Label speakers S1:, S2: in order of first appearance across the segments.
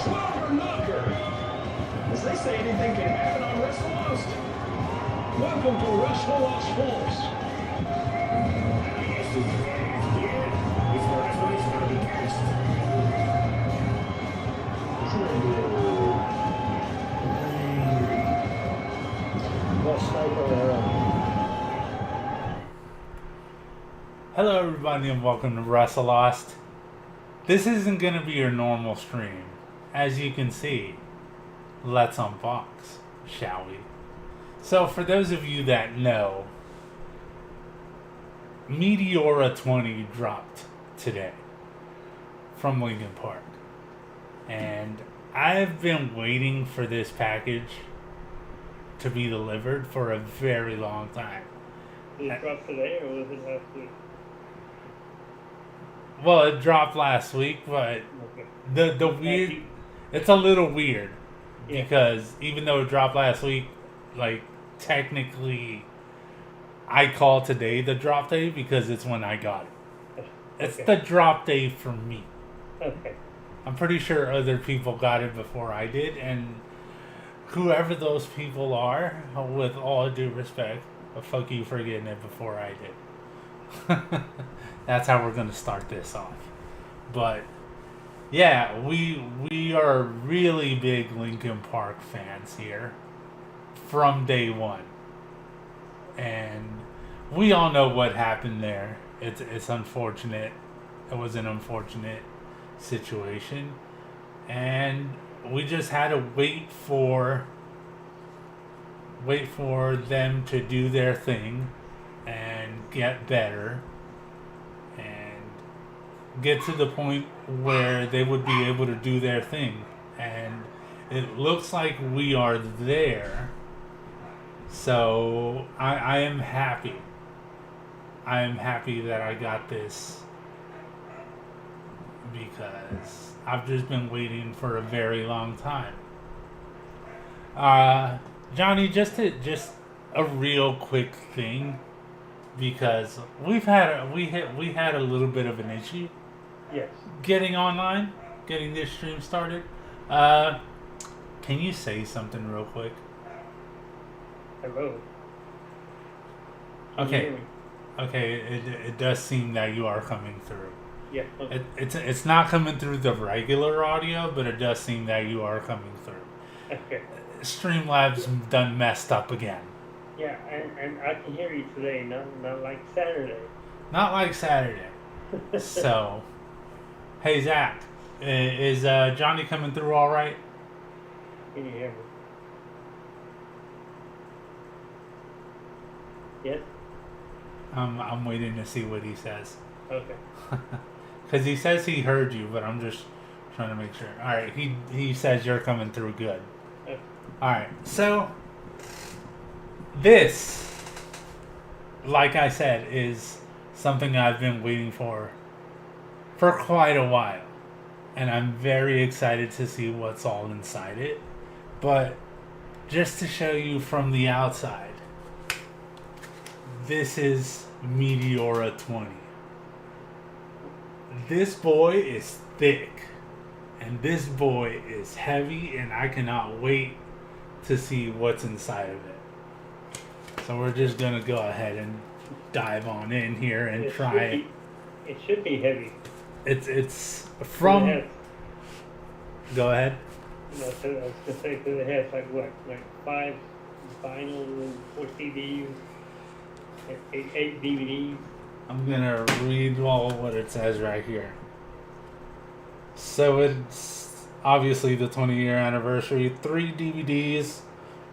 S1: slobber knocker. As they say, anything can happen on WrestleLost. Welcome to WrestleLost Force. Yes, it's the wrestlers for the best.
S2: Hello everybody and welcome to WrestleLost. This isn't going to be your normal stream. As you can see, let's unbox, shall we? So for those of you that know, Meteora 20 dropped today from Lincoln Park. And I've been waiting for this package to be delivered for a very long time.
S3: Did it drop today or was it last week?
S2: Well, it dropped last week, but
S3: Okay.
S2: the weird, it's a little weird because even though it dropped last week, like technically, I call today the drop day because it's when I got it. It's the drop day for me.
S3: Okay.
S2: I'm pretty sure other people got it before I did, and whoever those people are, with all due respect, fuck you for getting it before I did. That's how we're gonna start this off. But yeah, we are really big Lincoln Park fans here from day one, and we all know what happened there. It's unfortunate. It was an unfortunate situation, and we just had to wait for them to do their thing and get better and get to the point where they would be able to do their thing. And it looks like we are there. So I am happy. I am happy that I got this because I've just been waiting for a very long time. Johnny, just a real quick thing, because we had a little bit of an issue.
S3: Yes.
S2: Getting this stream started. Can you say something real quick?
S3: Hello.
S2: Okay. It does seem that you are coming through.
S3: Yeah. Okay.
S2: It's not coming through the regular audio, but it does seem that you are coming through.
S3: Okay.
S2: Streamlabs done messed up again.
S3: Yeah, and I can hear you today, not like Saturday.
S2: Not like Saturday. So, hey Zach, is Johnny coming through all right?
S3: Can you hear me? Yes?
S2: I'm waiting to see what he says.
S3: Okay.
S2: Because he says he heard you, but I'm just trying to make sure. Alright, he says you're coming through good.
S3: Okay.
S2: Alright, so this, like I said, is something I've been waiting for quite a while. And I'm very excited to see what's all inside it. But just to show you from the outside, this is Meteora 20. This boy is thick. And this boy is heavy, and I cannot wait to see what's inside of it. So we're just going to go ahead and dive on in here and try it.
S3: It should be heavy.
S2: It's from... Go ahead.
S3: No, so I was going to say, because it has like what? Like 5 vinyl and 4 CDs, and 8 DVDs.
S2: I'm going to read all what it says right here. So it's obviously the 20-year anniversary. 3 DVDs,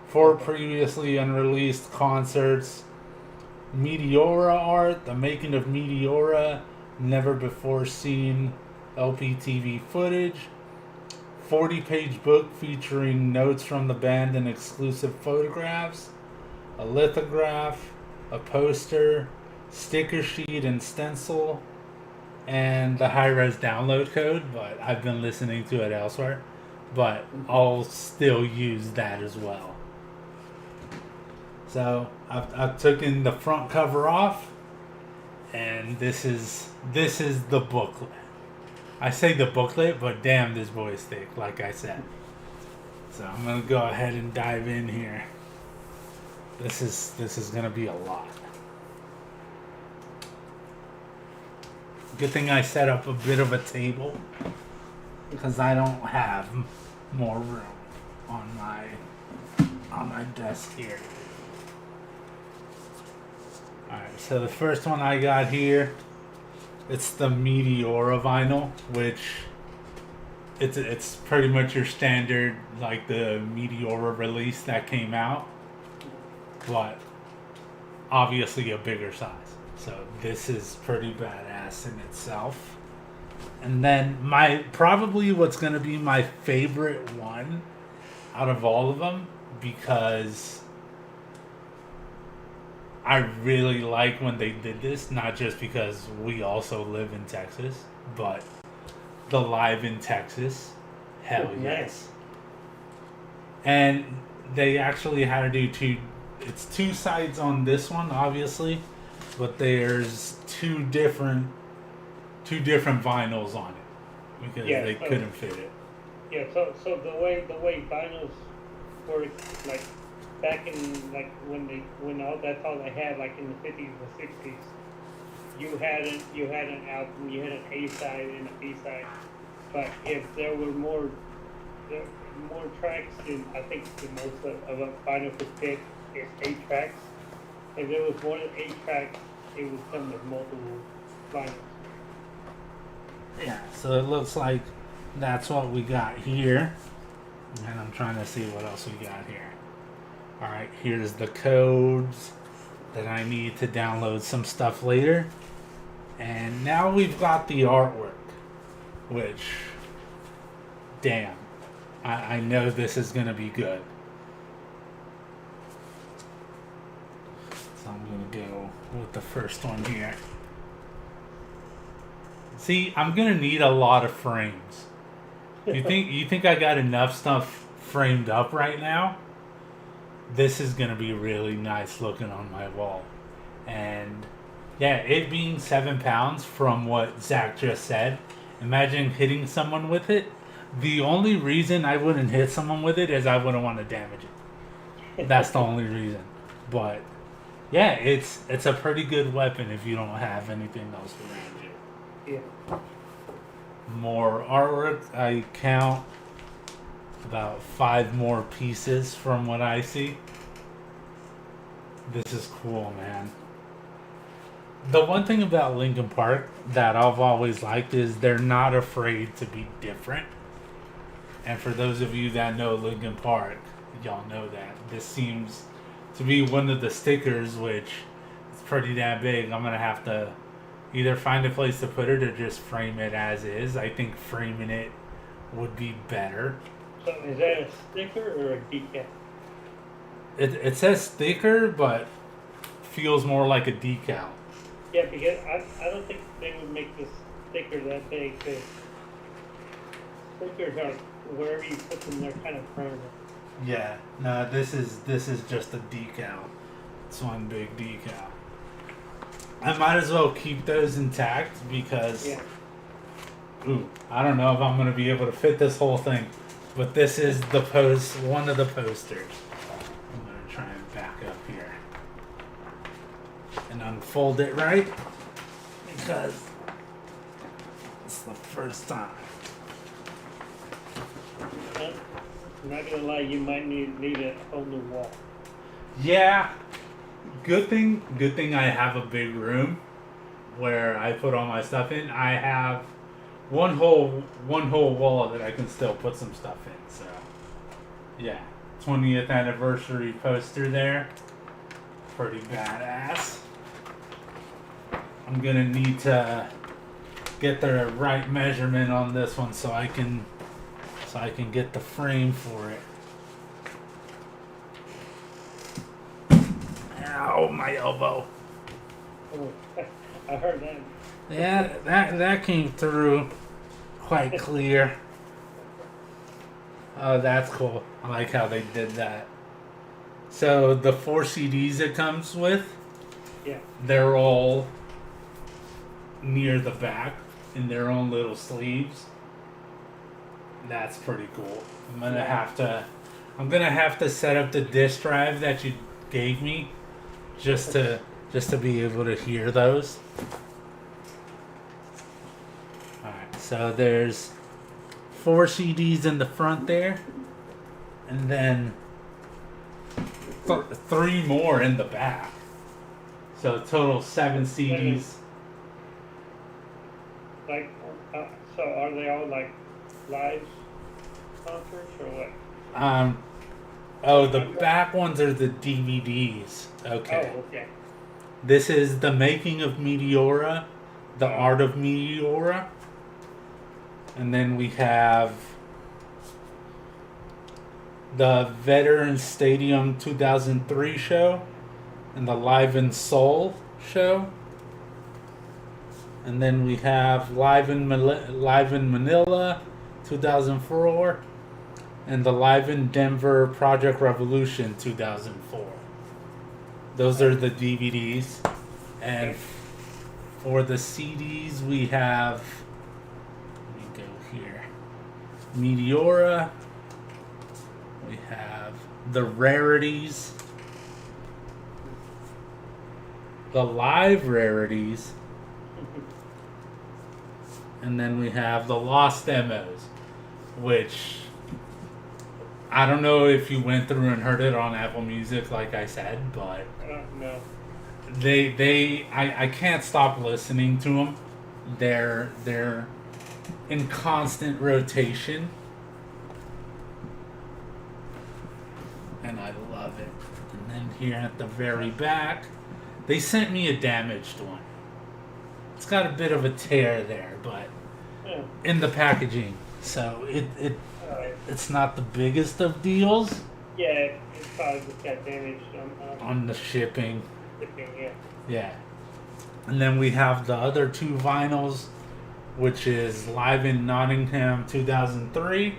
S2: 4 previously unreleased concerts, Meteora art, the making of Meteora, never before seen LPTV footage, 40-page book featuring notes from the band and exclusive photographs, a lithograph, a poster, sticker sheet and stencil, and the high-res download code, but I've been listening to it elsewhere, but I'll still use that as well. So I've taken the front cover off, and this is the booklet. I say the booklet, but damn, this boy is thick, like I said. So I'm gonna go ahead and dive in here. This is gonna be a lot. Good thing I set up a bit of a table because I don't have more room on my desk here. Alright, so the first one I got here, it's the Meteora vinyl, which it's pretty much your standard, like the Meteora release that came out, but obviously a bigger size. So this is pretty badass in itself. And then probably what's gonna be my favorite one out of all of them, because I really like when they did this, not just because we also live in Texas, but the Live in Texas. Hell yes. And they actually had to do it's two sides on this one, obviously, but there's two different vinyls on it because they couldn't fit it.
S3: Yeah, so the way vinyls work, like back in like when all that's all they had, like in the 50s and 60s, you had an album, you had an A side and a B side, but if there were more tracks, and I think the most of a vinyl could fit is 8 tracks. If there was more than 8 tracks, it would come with multiple vinyls.
S2: Yeah, so it looks like that's what we got here. And I'm trying to see what else we got here. Alright, here's the codes that I need to download some stuff later. And now we've got the artwork, which, damn, I know this is going to be good. So I'm going to go with the first one here. See, I'm going to need a lot of frames. You think I got enough stuff framed up right now? This is going to be really nice looking on my wall. And yeah, it being 7 pounds from what Zach just said, imagine hitting someone with it. The only reason I wouldn't hit someone with it is I wouldn't want to damage it. That's the only reason. But yeah, it's a pretty good weapon if you don't have anything else around you.
S3: Yeah.
S2: More artwork. I count about 5 more pieces from what I see. This is cool, man. The one thing about Linkin Park that I've always liked is they're not afraid to be different. And for those of you that know Linkin Park, y'all know that this seems to be one of the stickers, which is pretty damn big. I'm gonna have to either find a place to put it or just frame it as is. I think framing it would be better.
S3: So is that a sticker or a decal?
S2: It says sticker, but feels more like a decal.
S3: Yeah, because I don't think they would make this sticker that big, because stickers are, wherever you put them, they're kind of permanent.
S2: Yeah, no, this is just a decal. It's one big decal. I might as well keep those intact because, ooh, I don't know if I'm gonna be able to fit this whole thing, but this is one of the posters. I'm gonna try and back up here and unfold it right because it's the first time.
S3: I'm not gonna lie, you might need it on the wall.
S2: Yeah. Good thing I have a big room where I put all my stuff in. I have one whole wall that I can still put some stuff in. So yeah, 20th anniversary poster there. Pretty badass. I'm gonna need to get the right measurement on this one so I can get the frame for it. Ow, my elbow.
S3: Oh, I heard that.
S2: Yeah, that came through quite clear. Oh, that's cool. I like how they did that. So the 4 CDs it comes with,
S3: yeah,
S2: they're all near the back. in their own little sleeves. That's pretty cool. I'm gonna have to set up the disk drive that you gave me just to be able to hear those. Alright, so there's 4 CDs in the front there, and then 3 more in the back. So total 7 CDs.
S3: Like, so are they all like live concerts or what?
S2: Oh, the back ones are the DVDs. Okay.
S3: Oh, okay.
S2: This is The Making of Meteora, The Art of Meteora. And then we have the Veterans Stadium 2003 show and the Live in Seoul show. And then we have Live in Manila 2004 and the Live in Denver Project Revolution 2004. Those are the DVDs. And for the CDs we have, let me go here, Meteora, we have the Rarities, the Live Rarities, and then we have the Lost Demos, which I don't know if you went through and heard it on Apple Music, like I said, but
S3: No.
S2: I can't stop listening to them. They're in constant rotation, and I love it. And then here at the very back, they sent me a damaged one. It's got a bit of a tear there, but in the packaging, so it's not the biggest of deals.
S3: Yeah, it probably just got damaged
S2: On the shipping.
S3: Yeah.
S2: Yeah. And then we have the other 2 vinyls, which is Live in Nottingham 2003.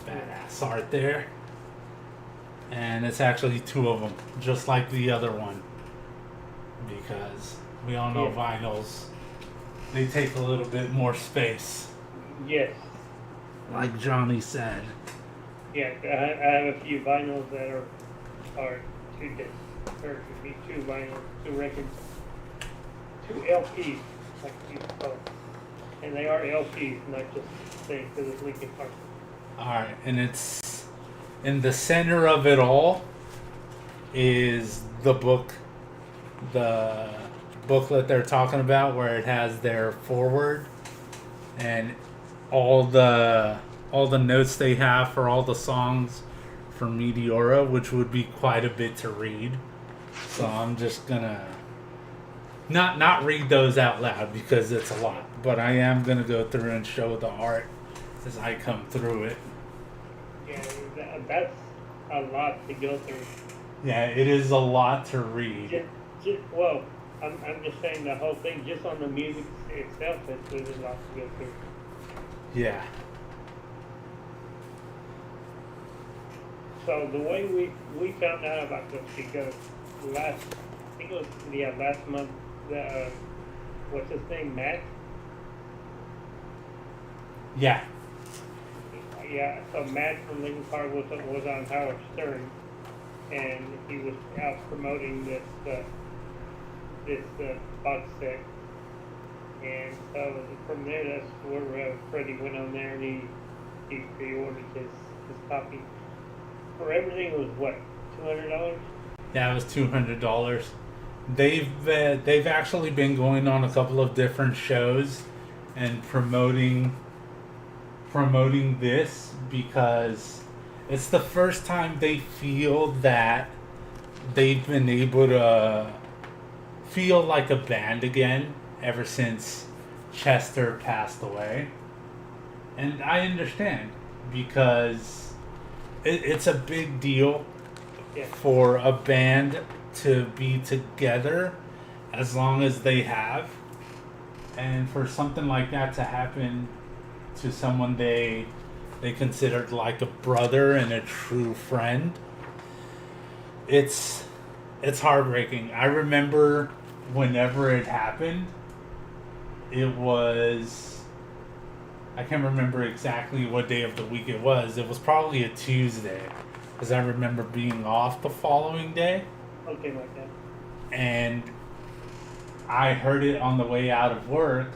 S2: Badass art there. And it's actually 2 of them, just like the other one. Because we all know vinyls, they take a little bit more space.
S3: Yes.
S2: Like Johnny said.
S3: Yeah, I have a few vinyls that are 2 discs, or it could be 2 vinyls, 2 records, 2 LPs, like you call it. And they are LPs, not just things, because it's Linkin Park.
S2: Alright, and it's in the center of it all is the book, the booklet they're talking about, where it has their foreword and all the notes they have for all the songs for Meteora, which would be quite a bit to read. So I'm just gonna not read those out loud because it's a lot, but I am gonna go through and show the art as I come through it.
S3: Yeah, that's a lot to go through.
S2: Yeah, it is a lot to read.
S3: Well, I'm just saying the whole thing, just on the music itself, there's a lot to go through.
S2: Yeah.
S3: So the way we found out about this, because last month, what's his name, Matt?
S2: Yeah.
S3: Yeah, so Matt from Linkin Park was on Howard Stern, and he was out promoting this box set. And so from there, that's where Freddie went on there and he pre-ordered his copy. For everything, it was what, $200?
S2: Yeah, it was $200. They've actually been going on a couple of different shows and promoting this because it's the first time they feel that they've been able to feel like a band again ever since Chester passed away. And I understand because it's a big deal for a band to be together as long as they have, and for something like that to happen to someone they considered like a brother and a true friend, it's heartbreaking. I remember whenever it happened, it was, I can't remember exactly what day of the week it was. It was probably a Tuesday, because I remember being off the following day,
S3: Something like that.
S2: and I heard it on the way out of work,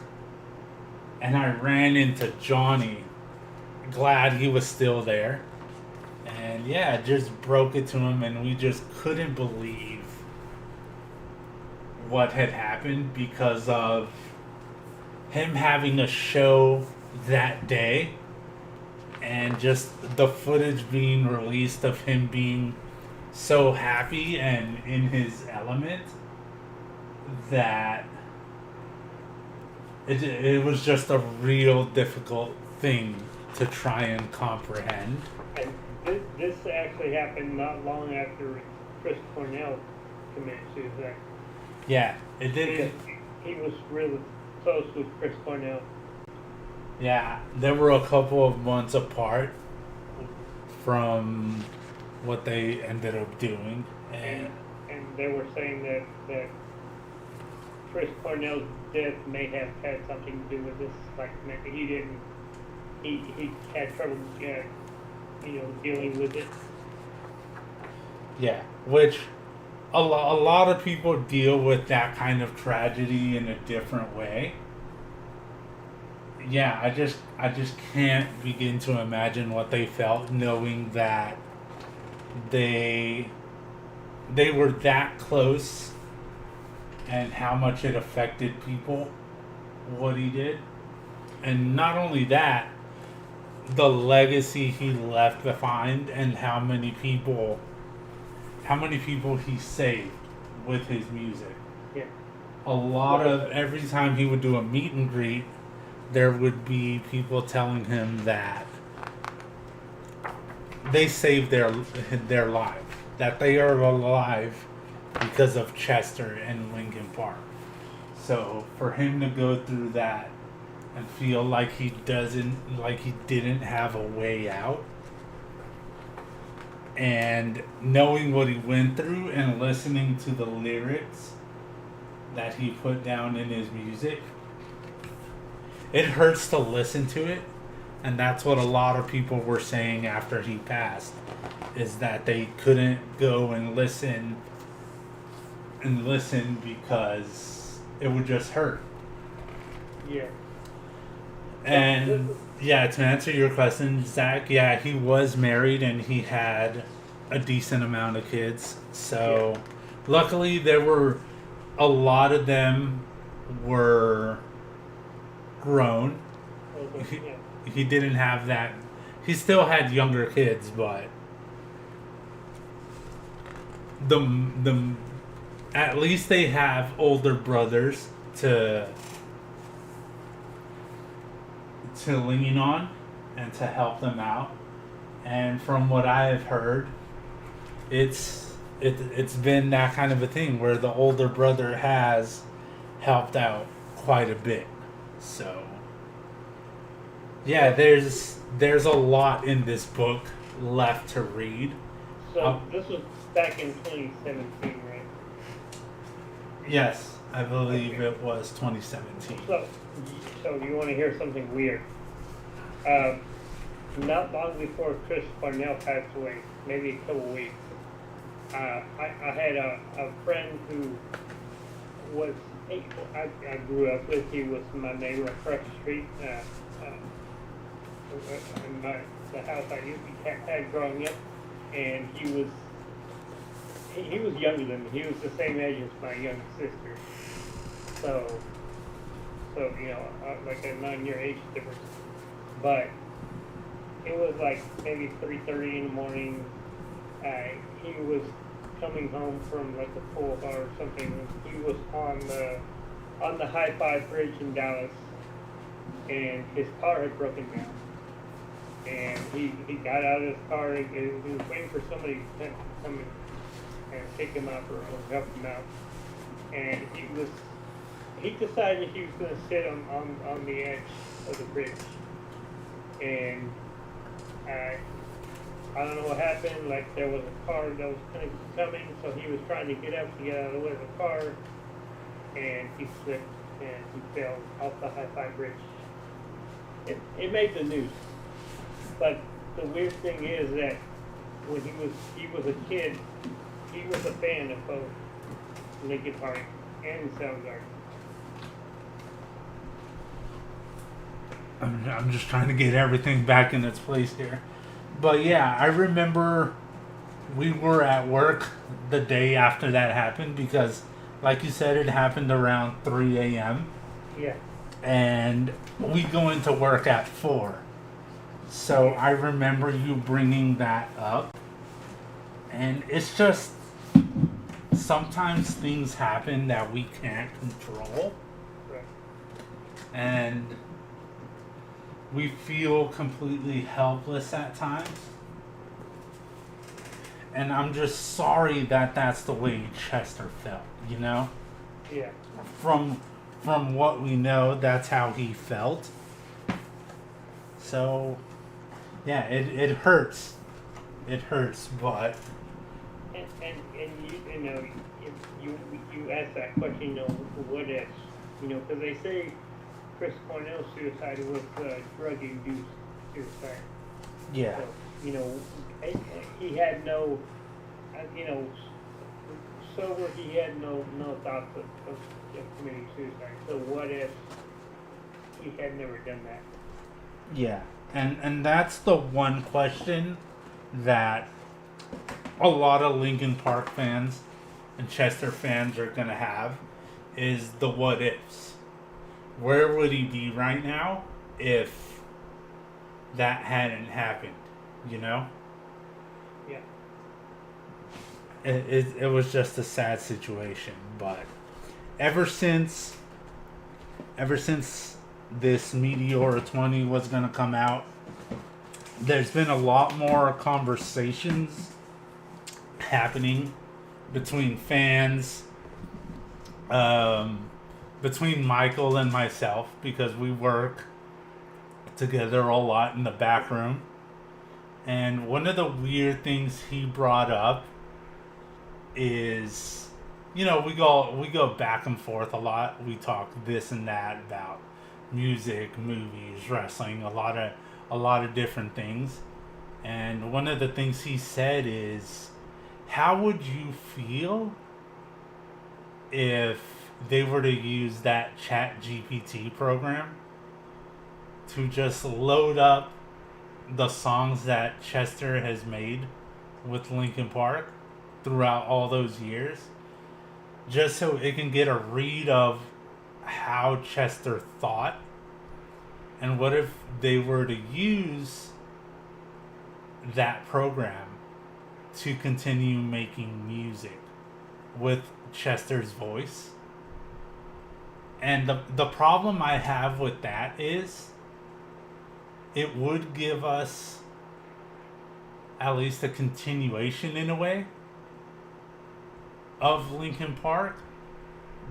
S2: and I ran into Johnny, glad he was still there. And yeah, just broke it to him, and we just couldn't believe what had happened because of him having a show that day and just the footage being released of him being so happy and in his element that it was just a real difficult thing to try and comprehend.
S3: And this actually happened not long after Chris Cornell committed suicide.
S2: Yeah, it did.
S3: He was really close with Chris Cornell.
S2: Yeah, there were a couple of months apart from what they ended up doing,
S3: And they were saying that Chris Cornell's death may have had something to do with this. Like maybe he had trouble, dealing with it.
S2: yeah, which a lot of people deal with that kind of tragedy in a different way. Yeah, I just can't begin to imagine what they felt knowing that they were that close and how much it affected people what he did. And not only that, the legacy he left behind and how many people he saved with his music.
S3: Yeah.
S2: A lot of every time he would do a meet and greet, there would be people telling him that they saved their life, that they are alive because of Chester and Linkin Park. So for him to go through that and feel like he didn't have a way out, and knowing what he went through and listening to the lyrics that he put down in his music, it hurts to listen to it. And that's what a lot of people were saying after he passed, is that they couldn't go and listen because it would just hurt.
S3: Yeah.
S2: And yeah, to answer your question, Zach, yeah, he was married and he had a decent amount of kids. So luckily there were a lot of them were grown. He didn't have that. He still had younger kids, but the at least they have older brothers to lean on and to help them out. And from what I have heard, it's been that kind of a thing where the older brother has helped out quite a bit. So yeah, there's a lot in this book left to read.
S3: So this was back in 2017, right?
S2: Yes, I believe it was 2017.
S3: So you want to hear something weird? Not long before Chris Cornell passed away, maybe a couple weeks, I had a friend who was I grew up with. He was my neighbor across the street. In the house I used to had growing up, and he was younger than me. He was the same age as my young sister. So like a 9-year age difference. But it was like maybe 3:30 in the morning. He was coming home from like a pool bar or something. He was on the High-Five Bridge in Dallas, and his car had broken down. And he got out of his car and he was waiting for somebody to come and pick him up or help him out. And he decided he was going to sit on the edge of the bridge. And I don't know what happened. Like there was a car that was kind of coming, so he was trying to get up to get out of the way of the car, and he slipped and he fell off the Hi-Fi bridge. It made the news, but the weird thing is that when he was a kid, he was a fan of both Linkin Park and Soundgarden.
S2: I'm just trying to get everything back in its place here. But yeah, I remember we were at work the day after that happened because, like you said, it happened around 3 a.m.
S3: Yeah.
S2: And we go into work at 4. So I remember you bringing that up. And it's just sometimes things happen that we can't control.
S3: Right.
S2: And we feel completely helpless at times. And I'm just sorry that that's the way Chester felt, you know?
S3: Yeah.
S2: From what we know, that's how he felt. So, yeah, it hurts. It hurts, but...
S3: And you know, if you ask that question, you know, what if, you know, because they say Chris Cornell's suicide was drug-induced suicide.
S2: Yeah.
S3: So, you know, he had no, you know, sober, he had no thoughts of committing suicide. So what if he had never done that?
S2: Yeah. And that's the one question that a lot of Linkin Park fans and Chester fans are going to have is the what ifs. Where would he be right now if that hadn't happened, you know?
S3: Yeah.
S2: It was just a sad situation, but ever since this Meteora 20 was going to come out, there's been a lot more conversations happening between fans, between Michael and myself, because we work together a lot in the back room. And one of the weird things he brought up is, you know, we go back and forth a lot. We talk this and that about music, movies, wrestling, a lot of different things. And one of the things he said is, how would you feel if they were to use that Chat GPT program to just load up the songs that Chester has made with Linkin Park throughout all those years, just so it can get a read of how Chester thought? And what if they were to use that program to continue making music with Chester's voice? And the problem I have with that is it would give us at least a continuation in a way of Linkin Park,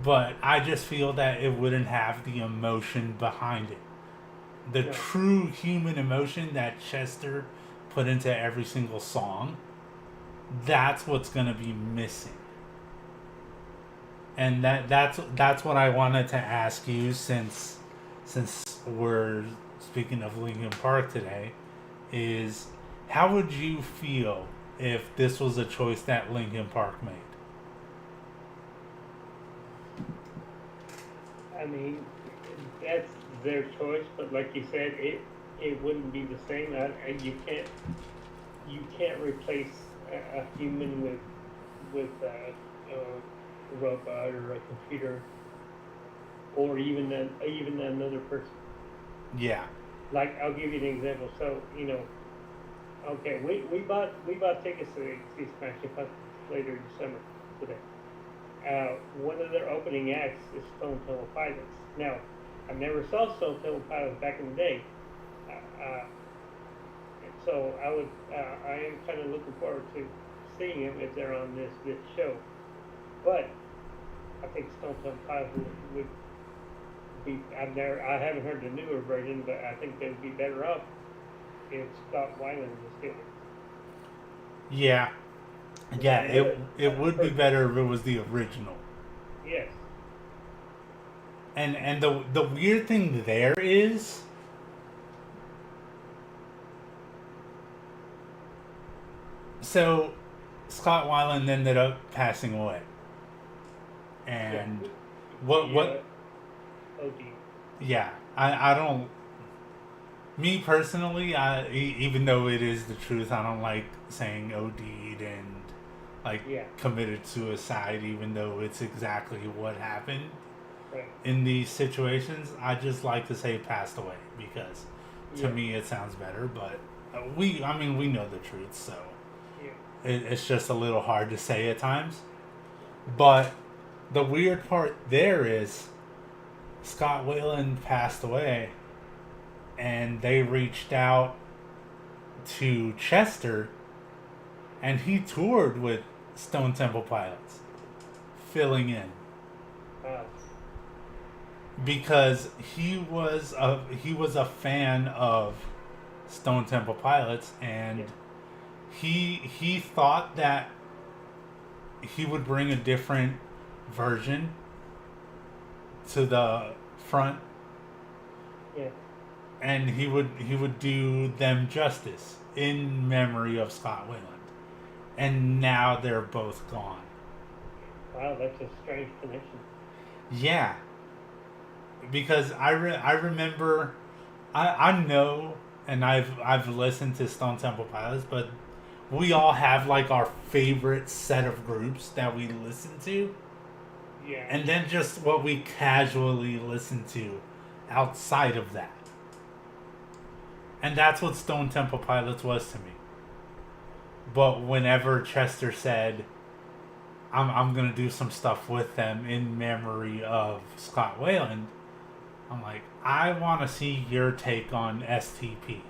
S2: but I just feel that it wouldn't have the emotion behind it. The true human emotion that Chester put into every single song, that's what's going to be missing. And that's what I wanted to ask you, since we're speaking of Linkin Park today, is how would you feel if this was a choice that Linkin Park made?
S3: I mean, that's their choice, but like you said, it wouldn't be the same. You can't replace a human with a robot or a computer, or even another person.
S2: Yeah.
S3: Like, I'll give you an example. So, you know, okay, we bought tickets to see Smashing Pumpkins later in December today. One of their opening acts is Stone Temple Pilots. Now, I never saw Stone Temple Pilots back in the day, so I am kind of looking forward to seeing them if they're on this show. But I think Stone Temple Pilots would be. I haven't heard the newer version, but I think they would be better off if Scott Weiland was doing it.
S2: Yeah. Yeah, it would be better if it was the original.
S3: Yes.
S2: And the weird thing there is, so Scott Weiland ended up passing away.
S3: Yeah.
S2: And
S3: Yeah.
S2: what
S3: OD.
S2: yeah, I don't, me personally, even though it is the truth, I don't like saying OD'd and like
S3: Yeah.
S2: committed suicide, even though it's exactly what happened
S3: Right.
S2: in these situations. I just like to say passed away because to
S3: Yeah.
S2: me it sounds better. But we know the truth, so
S3: Yeah.
S2: it's just a little hard to say at times. But the weird part there is Scott Weiland passed away, and they reached out to Chester, and he toured with Stone Temple Pilots, filling in
S3: Uh,
S2: because he was a fan of Stone Temple Pilots, and
S3: yeah.
S2: he thought that he would bring a different version to the front,
S3: Yeah.
S2: and he would do them justice in memory of Scott Weiland. And now they're both gone.
S3: Wow, that's a strange connection.
S2: Yeah, because I remember, I know, and I've listened to Stone Temple Pilots, but we all have like our favorite set of groups that we listen to,
S3: Yeah.
S2: and then just what we casually listen to outside of that. And that's what Stone Temple Pilots was to me. But whenever Chester said, I'm going to do some stuff with them in memory of Scott Weiland, I'm like, I want to see your take on STP.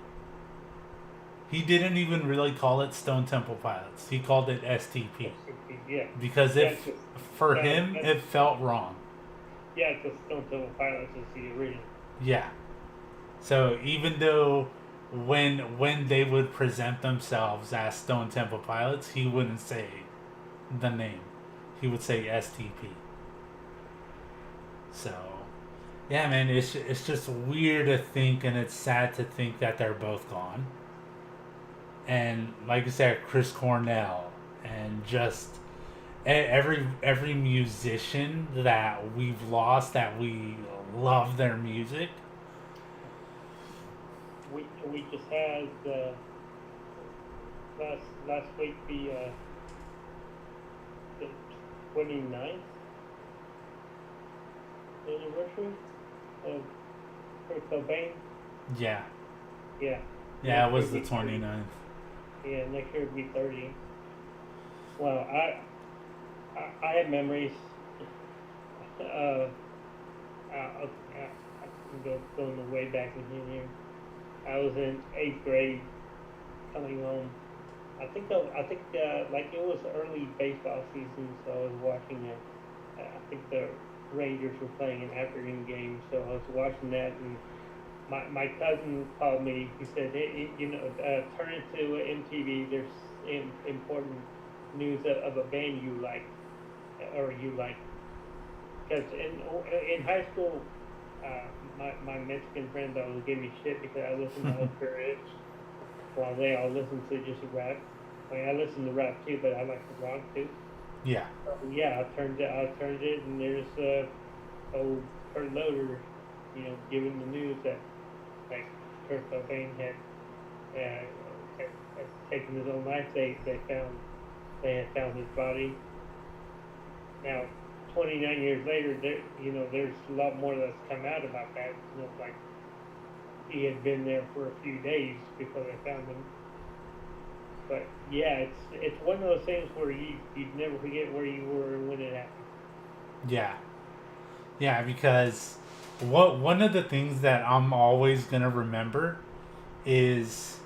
S2: He didn't even really call it Stone Temple Pilots. He called it STP.
S3: Yeah.
S2: Because if for him, it felt wrong.
S3: Yeah, because Stone Temple Pilots is the original.
S2: Yeah. So even though when they would present themselves as Stone Temple Pilots, he wouldn't say the name. He would say STP. So, yeah, man, it's just weird to think, and it's sad to think that they're both gone. And like I said, Chris Cornell, and just every musician that we've lost, that we love their music.
S3: We just had last week the 29th anniversary of Kurt Cobain.
S2: Yeah.
S3: Yeah.
S2: Yeah, it was the 29th.
S3: Yeah, next year will be 30. Well, I have memories. I'm going way back in here. I was in 8th grade, coming home. I think like it was early baseball season, so I was watching it. I think the Rangers were playing an afternoon game, so I was watching that, and my cousin called me. He said, hey, turn it to MTV. There's important news of a band you like, or you like. Because in high school, my Mexican friends always gave me shit because I listened to Ultra Rich, while they all listen to just rap. I mean, I listen to rap too, but I like the rock too.
S2: Yeah.
S3: Yeah, I turned it, and there's old Kurt Loder, giving the news that like Kurt Cobain had taken his own life. They had found his body. Now, 29 years later, there's a lot more that's come out about that. Like he had been there for a few days before they found him. But yeah, it's one of those things where you'd never forget where you were when it happened.
S2: Yeah, because one of the things that I'm always gonna remember is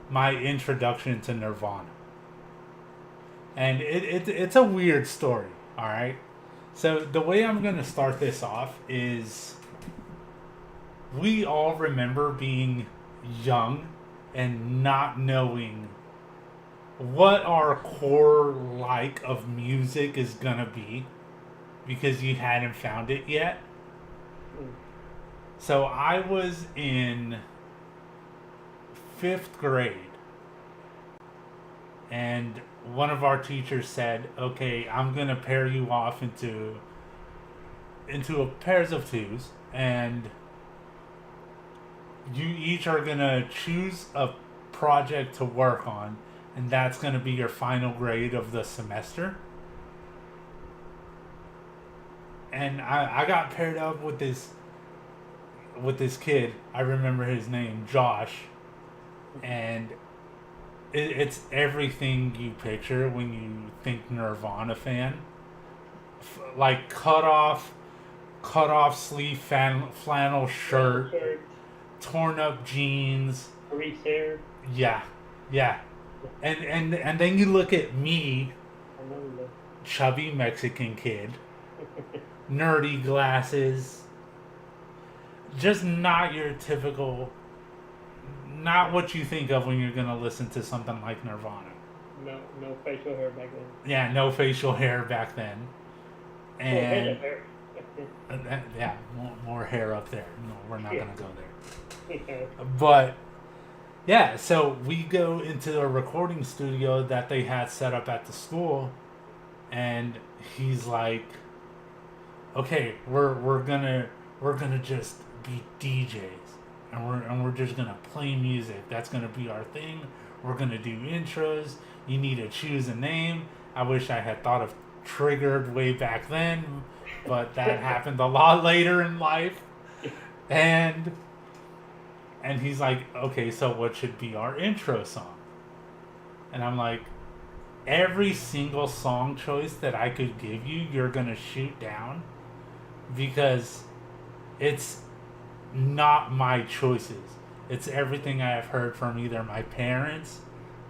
S2: my introduction to Nirvana, and it's a weird story. All right, so the way I'm gonna start this off is we all remember being young and not knowing what our core of music is gonna be, because you hadn't found it yet. So I was in 5th grade, and one of our teachers said, "Okay, I'm gonna pair you off into a pairs of twos, and you each are gonna choose a project to work on, and that's gonna be your final grade of the semester." And I got paired up with this kid. I remember his name, Josh, and it's everything you picture when you think Nirvana fan. Like cut off sleeve flannel shirt,
S3: Shirt,
S2: torn up jeans.
S3: grease hair.
S2: Yeah, yeah. And then you look at me,
S3: I know
S2: chubby Mexican kid, nerdy glasses, just not your typical, not what you think of when you're gonna listen to something like Nirvana.
S3: no facial hair back then.
S2: Yeah, no facial hair back then,
S3: Well, head
S2: and
S3: of hair.
S2: yeah, more hair up there. No, we're not
S3: Yeah.
S2: gonna go there.
S3: Yeah.
S2: But yeah, so we go into a recording studio that they had set up at the school, and he's like, "Okay, we're gonna just be DJs, and we're just gonna play music. That's gonna be our thing. We're gonna do intros. You need to choose a name." I wish I had thought of Triggered way back then, but that happened a lot later in life. And he's like, "Okay, so what should be our intro song?" And I'm like, "Every single song choice that I could give you, you're gonna shoot down, because it's not my choices. It's everything I have heard from either my parents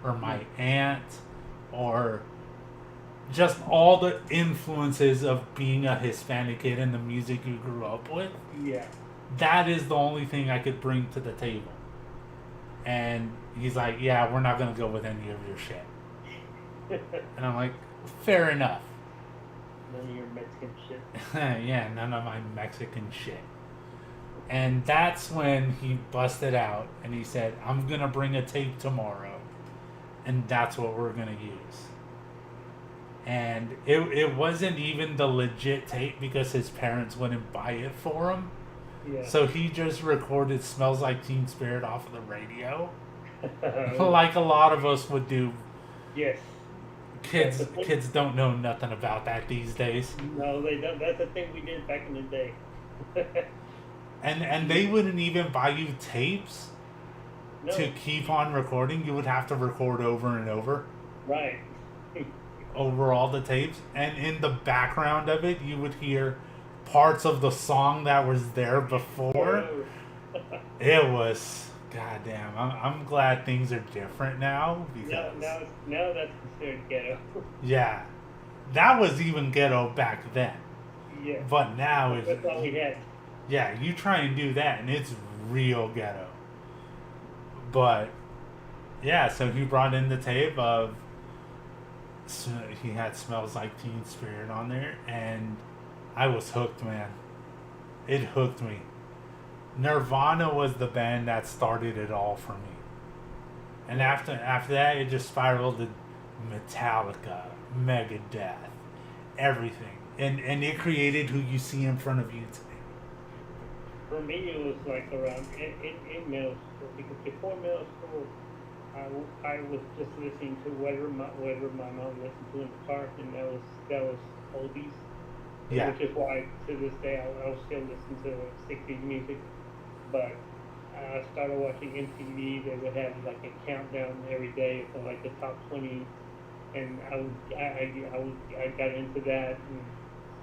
S2: or my aunt, or just all the influences of being a Hispanic kid and the music you grew up with.
S3: Yeah.
S2: That is the only thing I could bring to the table." And he's like, "Yeah, we're not going to go with any of your shit." And I'm like, "Fair enough."
S3: None of your Mexican shit.
S2: Yeah, none of my Mexican shit. And that's when he busted out and he said, "I'm going to bring a tape tomorrow, and that's what we're going to use." And it wasn't even the legit tape because his parents wouldn't buy it for him.
S3: Yeah.
S2: So he just recorded "Smells Like Teen Spirit" off of the radio, like a lot of us would do.
S3: Yes.
S2: Kids don't know nothing about that these days.
S3: No, they don't. That's the thing we did back in the day.
S2: And they wouldn't even buy you tapes
S3: No.
S2: to keep on recording. You would have to record over and over.
S3: Right.
S2: Over all the tapes, and in the background of it you would hear parts of the song that was there before. It was goddamn. I'm glad things are different now, because
S3: Now that's considered ghetto.
S2: yeah, that was even ghetto back then,
S3: Yeah.
S2: but now
S3: That's
S2: it's,
S3: all we had.
S2: yeah, you try and do that and it's real ghetto. But yeah, so he brought in the tape of, he had "Smells Like Teen Spirit" on there, and I was hooked, man. It hooked me. Nirvana was the band that started it all for me. And after that, it just spiraled to Metallica, Megadeth, everything. And it created who you see in front of you today.
S3: For me, it was like around in middle school, because before middle school, I was just listening to whatever my mom listened to in the car, and that was oldies.
S2: Yeah.
S3: Which is why to this day I'll still listen to 60s music. But I started watching MTV. They would have like a countdown every day for like the top 20, and I got into that. And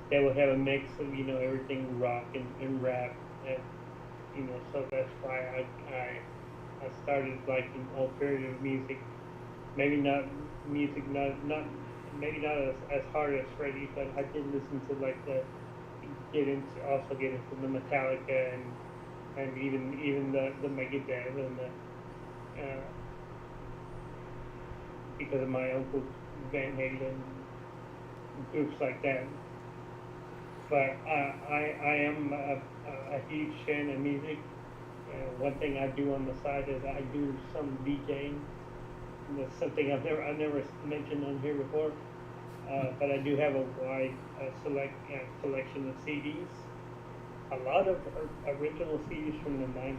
S3: they would have a mix of everything rock and rap, and so that's why I started liking alternative music. Maybe not music, not maybe not as hard as Freddie, but I did listen to like get into the Metallica and even the Megadeth and the because of my uncle Van Halen, groups like that. But I am a huge fan of music. One thing I do on the side is I do some DJing. And that's something I've never mentioned on here before. But I do have a wide collection of CDs. A lot of original CDs from the '90s.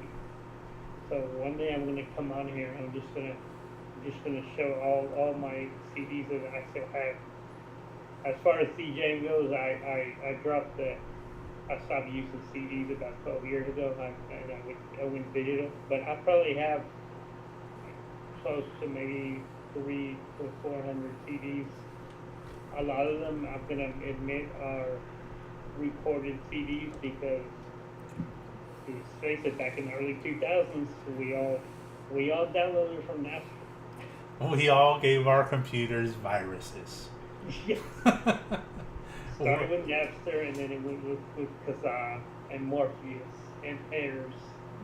S3: So one day I'm gonna come on here. I'm just gonna show all my CDs that I still have. As far as DJing goes, I dropped the. I stopped using CDs about 12 years ago. I went digital, but I probably have close to maybe 300 to 400 CDs. A lot of them, I'm gonna admit, are recorded CDs because, let's face it, back in the early 2000s, we all downloaded from Napster.
S2: We all gave our computers viruses.
S3: Yes. Started with Napster, and then it went with Kazaa and Morpheus and Pairs.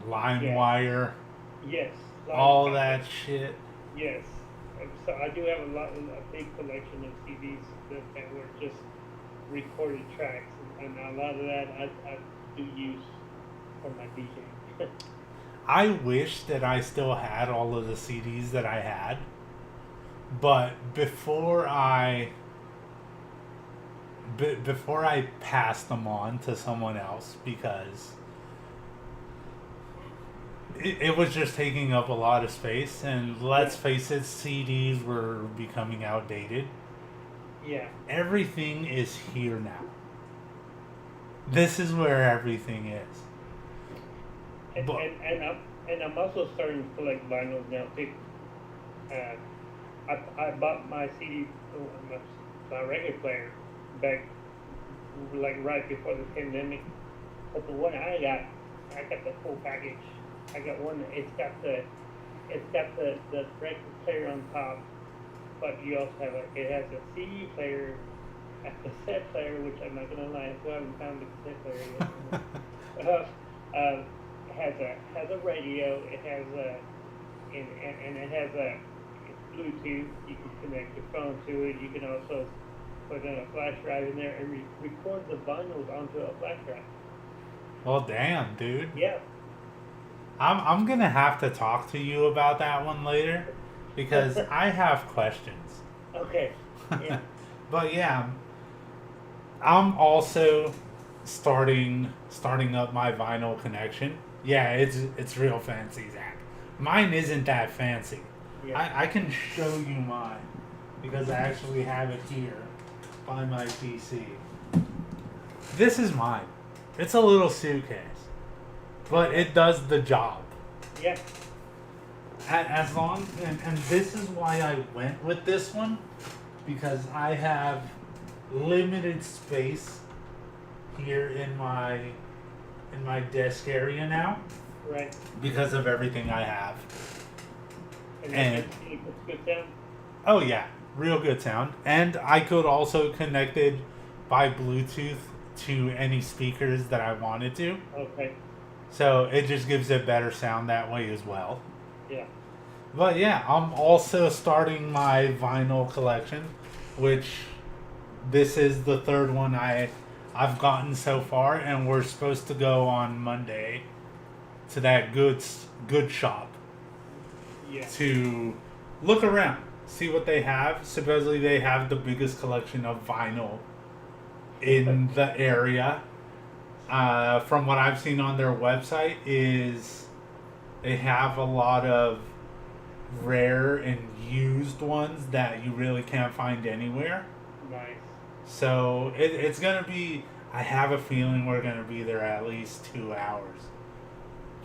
S2: LimeWire.
S3: Yes.
S2: All that shit.
S3: Yes. So I do have a big collection of CDs that were just recorded tracks, and a lot of that I do use for my DJing.
S2: I wish that I still had all of the CDs that I had, but before I passed them on to someone else, because it was just taking up a lot of space, and let's face it, CDs were becoming outdated.
S3: Yeah.
S2: Everything is here now. This is where everything is.
S3: And I'm also starting to collect vinyls now too. I bought my CD, my record player back like right before the pandemic. But the one I got the full package. I got one. It's got the record player on top, but you also have it has a CD player, a cassette player, which I'm not gonna lie, I still haven't found the cassette player yet. It has a radio. It has and it has a Bluetooth. You can connect your phone to it. You can also put in a flash drive in there and record the vinyls onto a flash drive.
S2: Well, damn, dude.
S3: Yeah.
S2: I'm gonna have to talk to you about that one later, because I have questions.
S3: Okay. Yeah.
S2: But yeah, I'm also starting up my vinyl connection. Yeah, it's real fancy, Zach. Mine isn't that fancy.
S3: Yeah.
S2: I can show you mine because I actually have it here by my PC. This is mine. It's a little suitcase, but it does the job.
S3: Yeah.
S2: As long and this is why I went with this one, because I have limited space here in my desk area now,
S3: Right.
S2: because of everything I have. And
S3: it's good sound.
S2: oh yeah, real good sound. And I could also connect it by Bluetooth to any speakers that I wanted to.
S3: Okay.
S2: So it just gives it better sound that way as well.
S3: Yeah.
S2: But yeah, I'm also starting my vinyl collection, which this is the third one I've gotten so far, and we're supposed to go on Monday to that good shop
S3: Yeah.
S2: to look around, see what they have. Supposedly they have the biggest collection of vinyl in the area. From what I've seen on their website, is they have a lot of rare and used ones that you really can't find anywhere.
S3: Nice.
S2: So it's gonna be. I have a feeling we're gonna be there at least 2 hours,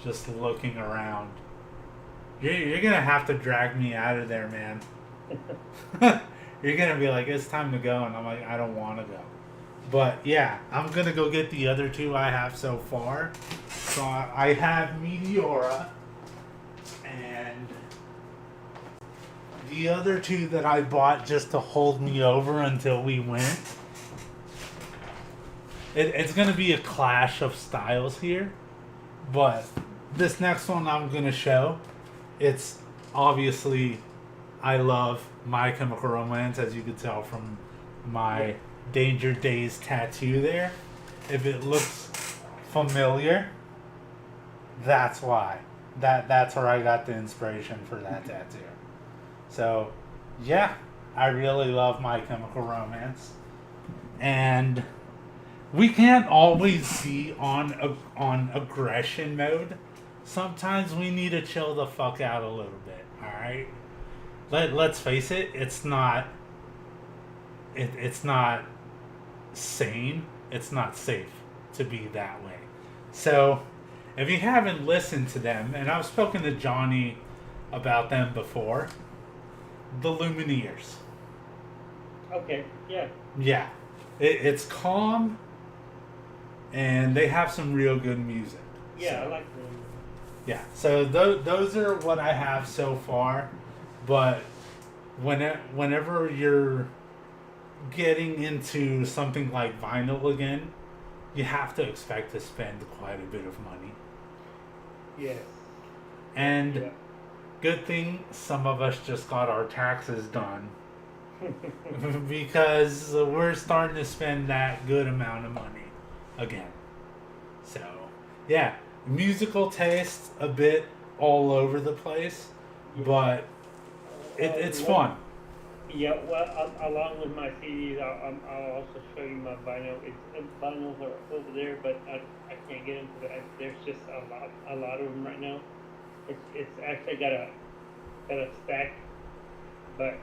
S2: just looking around. You're gonna have to drag me out of there, man. You're gonna be like, it's time to go, and I'm like, I don't want to go. But yeah, I'm gonna go get the other two I have so far. So I have Meteora, and the other two that I bought just to hold me over until we went. It's gonna be a clash of styles here, but this next one I'm gonna show, it's obviously, I love My Chemical Romance, as you could tell from my Danger Days tattoo there. If it looks familiar. That's why. That's where I got the inspiration for that tattoo. So, yeah, I really love My Chemical Romance, and we can't always be on aggression mode. Sometimes we need to chill the fuck out a little bit. All right. Let's face it. It's not. It's not sane. It's not safe to be that way. So, if you haven't listened to them, and I've spoken to Johnny about them before, the Lumineers.
S3: Okay, yeah.
S2: Yeah. It's calm, and they have some real good music.
S3: Yeah,
S2: So,
S3: I like them.
S2: yeah. So those are what I have so far. But whenever you're getting into something like vinyl again, you have to expect to spend quite a bit of money.
S3: Yes.
S2: And
S3: Yeah.
S2: good thing some of us just got our taxes done because we're starting to spend that good amount of money again. So, yeah, musical taste a bit all over the place, but it's fun.
S3: Yeah, well, along with my CDs, I'll also show you my vinyl. Vinyls are over there, but I can't get into that. There's just a lot of them right now. It's actually got a stack, but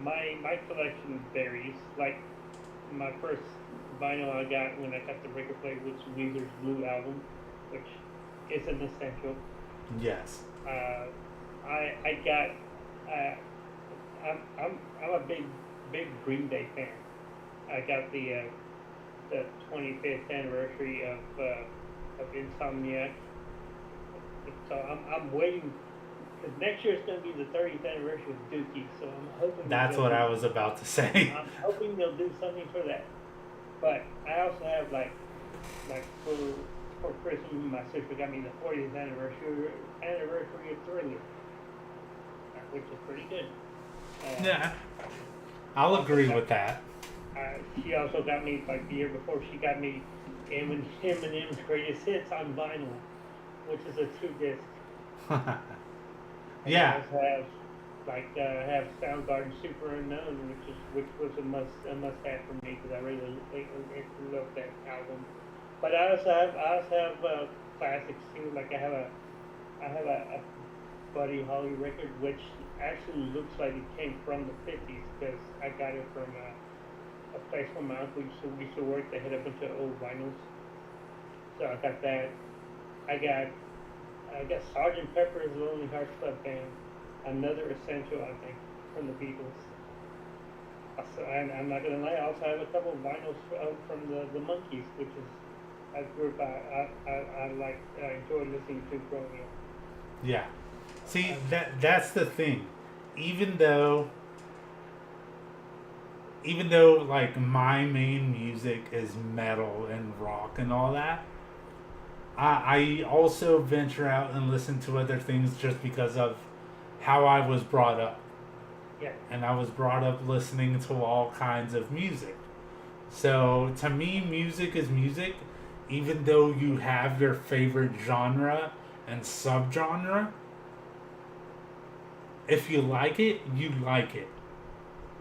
S3: my collection varies. Like my first vinyl I got when I got the record player was Weezer's Blue album, which is an essential.
S2: Yes.
S3: I got. I'm a big Green Day fan. I got the 25th anniversary of Insomniac. So I'm waiting. Cause next year is going to be the 30th anniversary of Dookie, so I'm hoping.
S2: That's what I was about to say.
S3: I'm hoping they'll do something for that. But I also have like for Christmas, my sister got me the 40th anniversary of Thriller, which is pretty good.
S2: Yeah, I'll agree with that.
S3: She also got me, like the year before, she got me Eminem's Greatest Hits on vinyl, which is a 2-disc.
S2: Yeah.
S3: I have Soundgarden Super Unknown, which was a must have for me because I really love that album. But I also have classics too. Like I have a Buddy Holly record, which actually looks like it came from the 50s because I got it from a place where my uncle used to work. They had a bunch of old vinyls, so I got that. I got Sgt. Pepper's Lonely Hearts Club Band, another essential I think from the Beatles. So I'm not gonna lie. I also have a couple of vinyls from the Monkees, which is a group I enjoy listening to growing up.
S2: Yeah. See, that's the thing. Even though like my main music is metal and rock and all that, I also venture out and listen to other things just because of how I was brought up.
S3: Yeah.
S2: And I was brought up listening to all kinds of music. So to me, music is music, even though you have your favorite genre and subgenre. If you like it, you like it.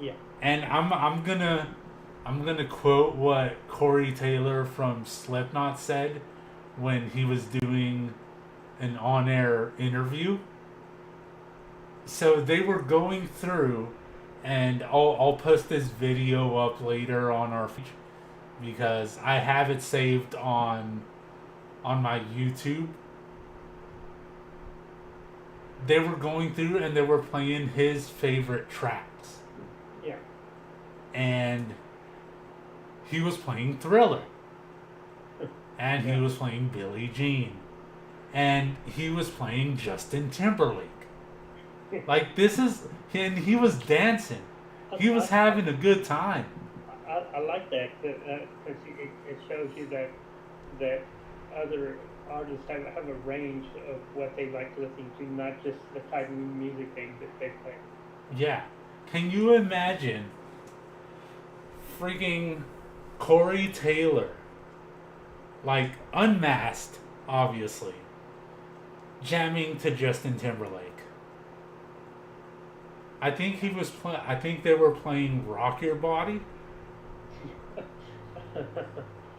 S3: Yeah.
S2: And I'm gonna quote what Corey Taylor from Slipknot said when he was doing an on-air interview. So they were going through, and I'll post this video up later on our feed because I have it saved on my YouTube. They were going through and they were playing his favorite tracks.
S3: Yeah.
S2: And he was playing Thriller. And he was playing Billie Jean. And he was playing Justin Timberlake. Like, this is... And he was dancing. He was having a good time.
S3: I like that because it shows you that other artists have a range of what they like listening to, not just the type of music they play.
S2: Yeah. Can you imagine freaking Corey Taylor like Unmasked, obviously, jamming to Justin Timberlake. I think he was I think they were playing "Rock Your Body."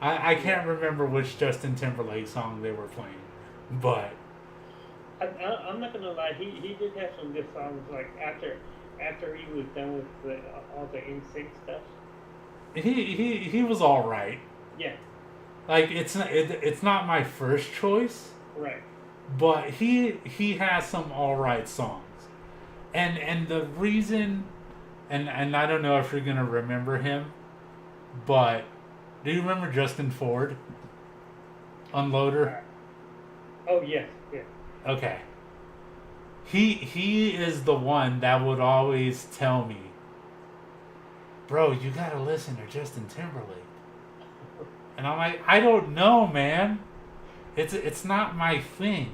S2: I can't remember which Justin Timberlake song they were playing, but
S3: I'm not gonna lie. He did have some good songs. Like after he was done with all the NSYNC stuff.
S2: he was all right.
S3: Yeah.
S2: Like it's not my first choice,
S3: Right.
S2: but he has some all right songs, and the reason, and I don't know if you're gonna remember him, but do you remember Justin Ford, Unloader?
S3: Oh yes. Yeah.
S2: Okay. He is the one that would always tell me, bro, you gotta listen to Justin Timberlake. And I'm like, I don't know, man. It's not my thing.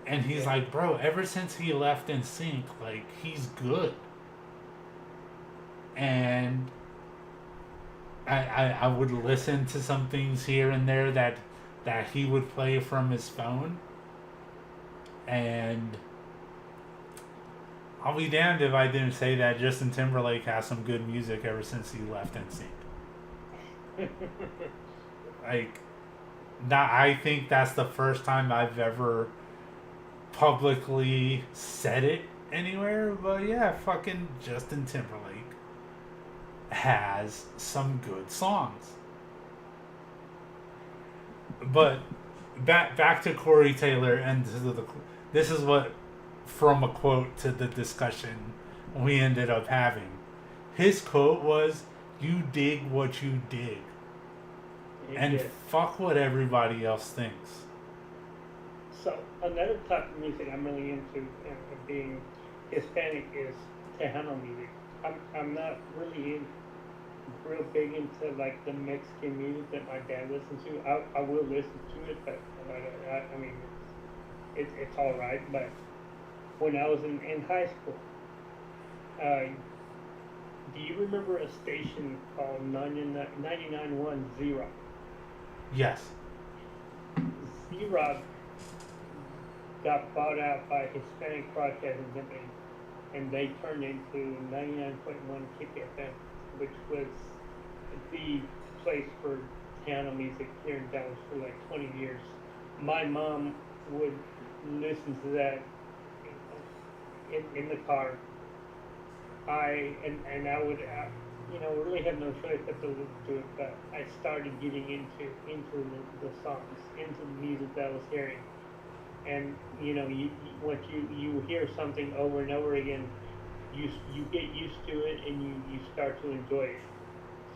S2: And he's like, bro, ever since he left in sync, like, he's good. And I would listen to some things here and there that he would play from his phone. And I'll be damned if I didn't say that Justin Timberlake has some good music ever since he left NSYNC. Like, I think that's the first time I've ever publicly said it anywhere. But yeah, fucking Justin Timberlake has some good songs. But back to Corey Taylor, and this is what, from a quote to the discussion we ended up having. His quote was, "You dig what you dig, and fuck what everybody else thinks."
S3: So another type of music I'm really into, being Hispanic, is Tejano music. I'm not really real big into like the Mexican music that my dad listens to. I will listen to it, but I mean, it's all right. But when I was in high school, do you remember a station called 99.1
S2: Yes.
S3: Z-Rock got bought out by Hispanic Broadcasting Company, and they turned into 99.1 Kick FM, which was the place for piano music here in Dallas for like 20 years. My mom would listen to that in the car. I would, really have no choice but to listen to it. But I started getting into the songs, into the music that I was hearing. And once you hear something over and over again, you get used to it, and you start to enjoy it.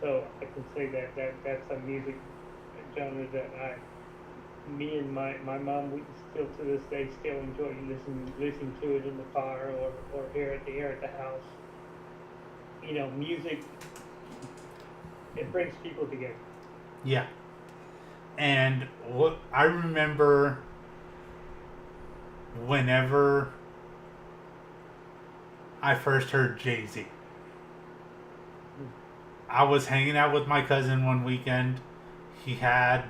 S3: So I can say that's a music genre that me and my mom, we still to this day still enjoy listening to it in the car or here at the house. Music, it brings people together.
S2: Yeah. And what I remember, whenever I first heard Jay-Z, I was hanging out with my cousin one weekend. He had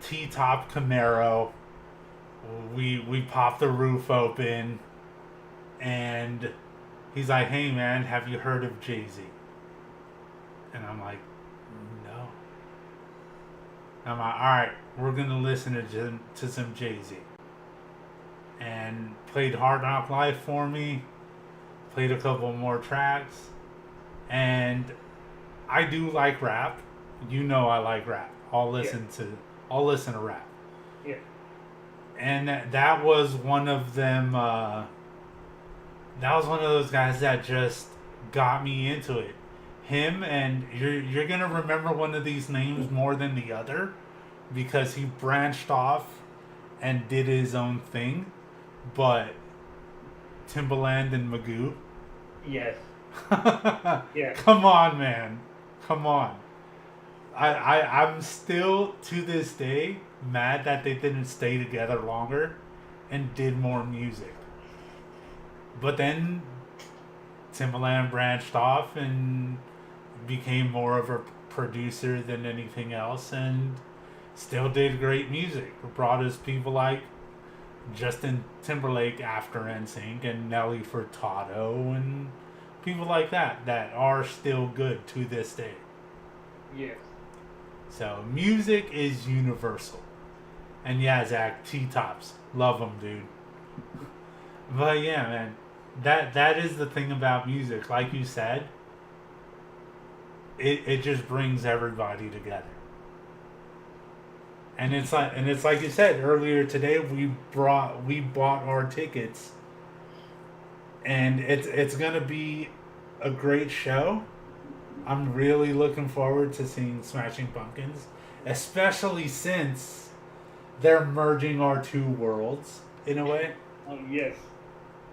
S2: T-top Camaro. We popped the roof open, and he's like, "Hey man, have you heard of Jay-Z?" And I'm like, "No." I'm like, "Alright, we're gonna listen to some Jay-Z." And played Hard Knock Life for me. Played a couple more tracks. And I do like rap. I like rap. I'll listen to rap.
S3: Yeah.
S2: And that was one of them. That was one of those guys that just got me into it. Him, and you're gonna remember one of these names more than the other, because he branched off and did his own thing. But Timbaland and Magoo.
S3: Yes. Yeah.
S2: Come on, man. Come on. I'm still, to this day, mad that they didn't stay together longer and did more music. But then Timbaland branched off and became more of a producer than anything else, and still did great music. Brought us people like Justin Timberlake after NSYNC and Nelly Furtado and people like that are still good to this day.
S3: Yes.
S2: So music is universal. And yeah, Zach, T-Tops. Love them, dude. But yeah, man. That is the thing about music. Like you said, it just brings everybody together. And it's like you said earlier today, we bought our tickets, and it's gonna be a great show. I'm really looking forward to seeing Smashing Pumpkins, especially since they're merging our two worlds in a way.
S3: Yes.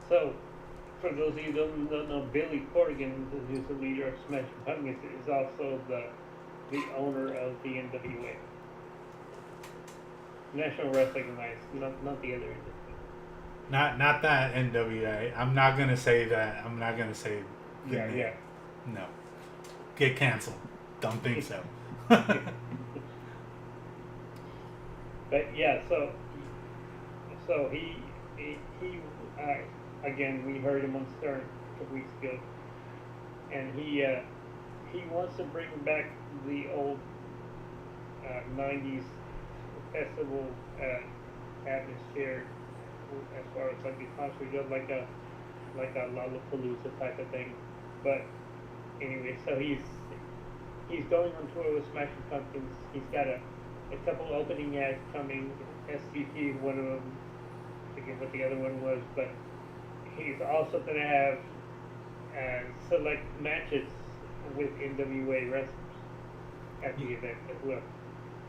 S3: So, for those of you who don't know, Billy Corgan, who's the leader of Smashing Pumpkins, is also the owner of the NWA. National Wrestling Alliance, not the other NWA.
S2: Not that NWA. I'm not gonna say that. I'm not gonna say.
S3: Yeah.
S2: No. Get canceled. Don't think so.
S3: But yeah, so he again, we heard him on Stern a couple weeks ago, and he wants to bring back the old 90s festival atmosphere as far as like the concert goes, like a Lollapalooza type of thing. But anyway, so he's going on tour with Smashing Pumpkins. He's got a couple opening acts coming. SVP, one of them. I forget what the other one was, but he's also going to have select matches with NWA wrestlers at the event as well.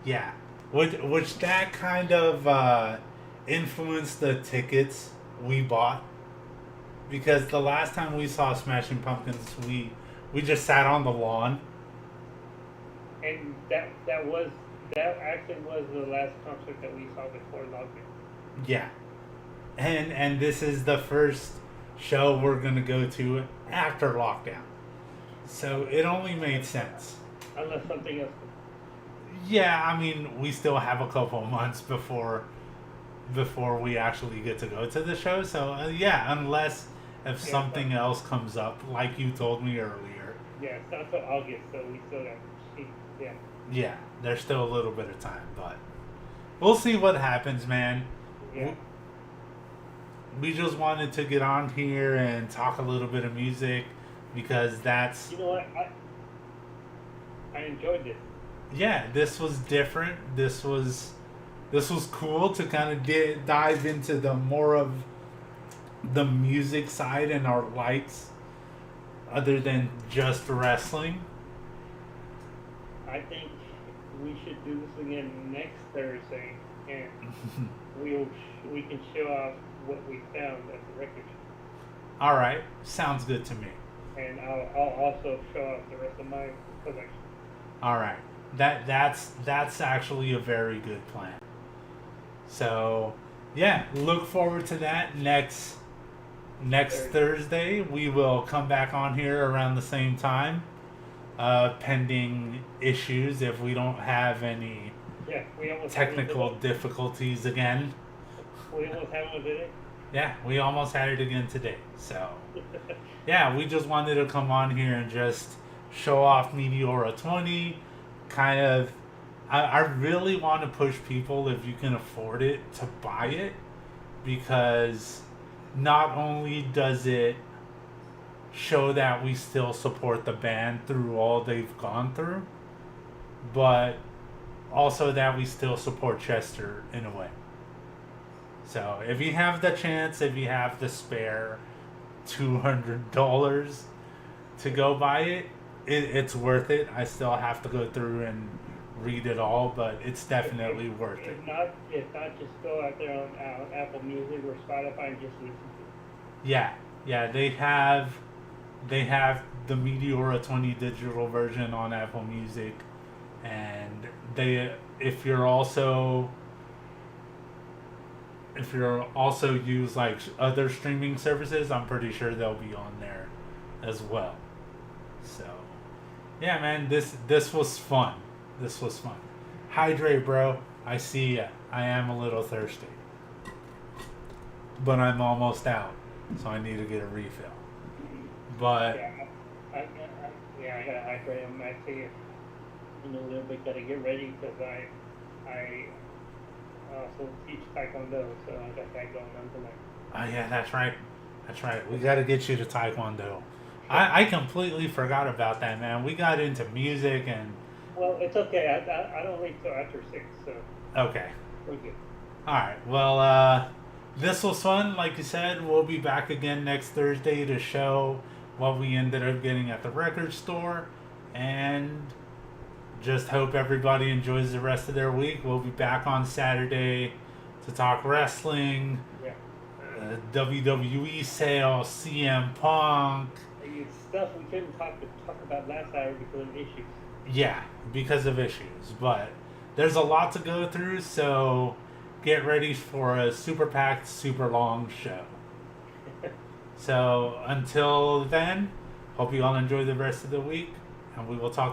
S2: Yeah. Which that kind of influenced the tickets we bought. Because the last time we saw Smashing Pumpkins, we just sat on the lawn.
S3: And that actually was the last concert that we saw before lockdown.
S2: Yeah. And this is the first show we're going to go to after lockdown. So it only made sense.
S3: Unless something else.
S2: Yeah, I mean, we still have a couple months before we actually get to go to the show. So, yeah, unless if something else comes up, like you told me earlier.
S3: Yeah, it's not till August, so we still got yeah.
S2: Yeah, there's still a little bit of time, but we'll see what happens, man.
S3: Yeah.
S2: We just wanted to get on here and talk a little bit of music because that's...
S3: You know what? I enjoyed it.
S2: Yeah, this was different. This was cool to kind of dive into the more of the music side and our likes other than just wrestling.
S3: I think we should do this again next Thursday, and we can show off what we found at the record shop.
S2: All right, sounds good to me.
S3: And I'll also show off the rest of my collection.
S2: All right, that's actually a very good plan. So, yeah, look forward to that next Thursday. We will come back on here around the same time, pending issues if we don't have any technical difficulties again.
S3: We almost had one today.
S2: Yeah, we almost had it again today. So, yeah, we just wanted to come on here and just show off Meteora 20. Kind of, I really want to push people, if you can afford it, to buy it. Because not only does it show that we still support the band through all they've gone through, but also that we still support Chester in a way. So if you have the chance, if you have the spare $200 to go buy it, it's worth it. I still have to go through and read it all, but it's definitely worth it.
S3: If not, just go out there on Apple Music or Spotify and just listen to it.
S2: Yeah, they have the Meteora 20 digital version on Apple Music, and if you're also use like other streaming services, I'm pretty sure they'll be on there as well. So Yeah, man, this was fun. This was fun. Hydrate, bro. I see ya. I am a little thirsty, but I'm almost out, so I need to get a refill. But
S3: Yeah, I gotta hydrate. I'm actually in a little bit. Gotta get ready because I also teach Taekwondo, so I got that going on tonight.
S2: oh yeah, that's right. That's right. We got to get you to Taekwondo. I completely forgot about that, man. We got into music and
S3: Well, it's okay. I don't leave till after 6, so
S2: okay.
S3: we're good.
S2: All right. Well, this was fun. Like you said, we'll be back again next Thursday to show what we ended up getting at the record store, and just hope everybody enjoys the rest of their week. We'll be back on Saturday to talk wrestling,
S3: Yeah.
S2: WWE sale, CM Punk.
S3: It's stuff we couldn't talk about last hour because of issues.
S2: Yeah, because of issues. But there's a lot to go through, so get ready for a super packed, super long show. So until then, hope you all enjoy the rest of the week, and we will talk